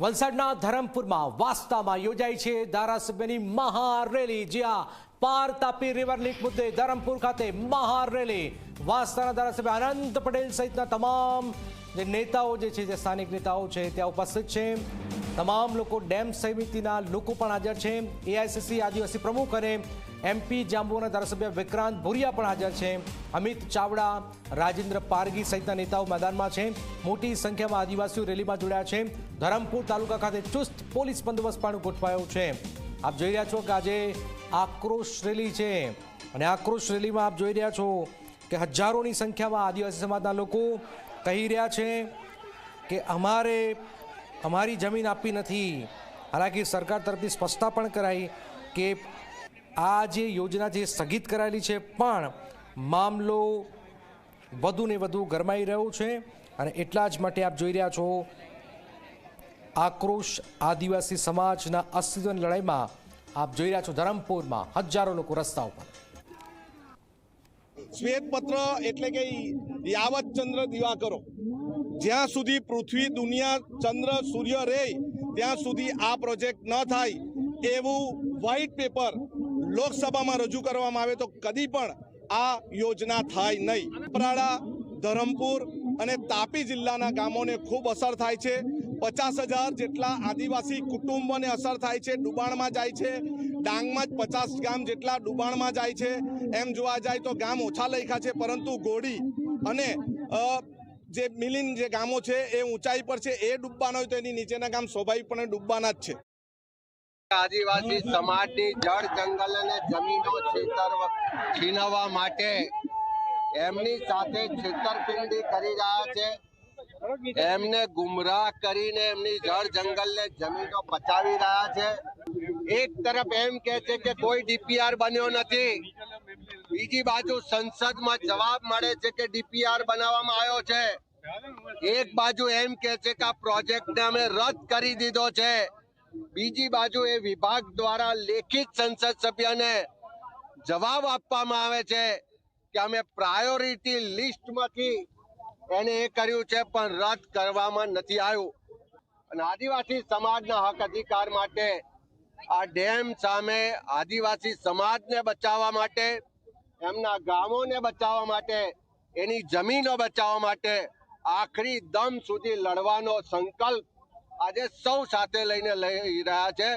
વલસાડના ધરમપુરમાં વાસ્તામાં યોજાઈ છે ધારાસભ્યની મહારેલી। જ્યાં પાર તાપી રિવર લીક મુદ્દે ધરમપુર ખાતે મહારેલી। વાસ્તાના ધારાસભ્ય અનંત પટેલ સહિતના તમામ જે નેતાઓ જે છે, જે સ્થાનિક નેતાઓ છે ત્યાં ઉપસ્થિત છે। તમામ લોકો ડેમ સમિતિના લોકો પણ હાજર છે। એઆઈસીસી આદિવાસી પ્રમુખ અને એમપી જાંબુના ધારાસભ્ય વિક્રાંત ભુરિયા પણ હાજર છે। અમિત ચાવડા, રાજેન્દ્ર પારગી સહિતના નેતાઓ મેદાનમાં છે। મોટી સંખ્યામાં આદિવાસીઓ રેલીમાં જોડાયા છે। ધરમપુર તાલુકા ખાતે ચુસ્ત પોલીસ બંદોબસ્ત પણ ગોઠવાયો છે। આપ જોઈ રહ્યા છો કે આજે આક્રોશ રેલી છે અને આક્રોશ રેલીમાં આપ જોઈ રહ્યા છો કે હજારોની સંખ્યામાં આદિવાસી સમાજના લોકો કહી રહ્યા છે કે અમારી જમીન આપી નથી। હાલાકી સરકાર તરફથી સ્પષ્ટતા પણ કરાઈ કે આ જે યોજના જે સ્થગિત કરાયેલી છે પણ મામલો વધુ ને વધુ ગરમાઈ રહ્યો છે અને એટલા જ માટે આપ જોઈ રહ્યા છો આક્રોશ આદિવાસી સમાજના અસ્તિત્વની લડાઈમાં આપ જોઈ રહ્યા છો ધરમપુરમાં હજારો લોકો રસ્તા ઉપર। શ્વેતપત્ર એટલે કે યાવત ચંદ્ર દિવાકરો, જ્યાં સુધી પૃથ્વી, દુનિયા, ચંદ્ર, સૂર્ય રહે ત્યાં સુધી આ પ્રોજેક્ટ ન થાય એવું વ્હાઇટ પેપર લોકસભામાં રજૂ કરવામાં આવે તો કદી પણ આ યોજના થાય નહીં। પરાડા, ધરમપુર અને તાપી જિલ્લાના ગામોને ખૂબ અસર થાય છે। 50,000 જેટલા આદિવાસી કુટુંબોને અસર થાય છે, ડુબાણમાં જાય છે। ડાંગમાં જ 50 ગામ જેટલા ડુબાણમાં જાય છે। એમ જોવા જાય તો ગામ ઓછા લખ્યા છે, પરંતુ ગોડી અને જે મિલિન જે ગામો છે એ ઊંચાઈ પર છે, એ ડૂબવાના હોય તો એની નીચેના ગામ સ્વાભાવિકપણે ડૂબવાના જ છે। આદિવાસી સમાજની જળ, જંગલ અને જમીનો છીનવવા માટે એમની સાથે છેતરપિંડી કરી રહ્યા છે। એમને ગુમરાહ કરીને એમની જળ, જંગલ ને જમીનો બચાવી રહ્યા છે। એક તરફ એમ કે છે કે કોઈ ડીપીઆર બન્યો નથી, બીજી બાજુ સંસદમાં જવાબ મળે છે કે ડીપીઆર બનાવવામાં આવ્યો છે। એક બાજુ એમ કે છે કે આ પ્રોજેક્ટને અમે રદ કરી દીધો છે, બીજી બાજુ એ વિભાગ દ્વારા લેખિત સંસદ સભ્યને જવાબ આપવામાં આવે છે કે અમે પ્રાયોરિટી લિસ્ટમાંથી એને એ કર્યું છે પણ રદ કરવામાં નથી આવ્યું। અને આદિવાસી સમાજના હક અધિકાર માટે, આ ડેમ સામે આદિવાસી સમાજને બચાવવા માટે, એમના ગામોને બચાવવા માટે, એની જમીનો બચાવવા માટે આખરી દમ સુધી લડવાનો સંકલ્પ આજે સૌ સાથે લઈને લઈ રહ્યા છે।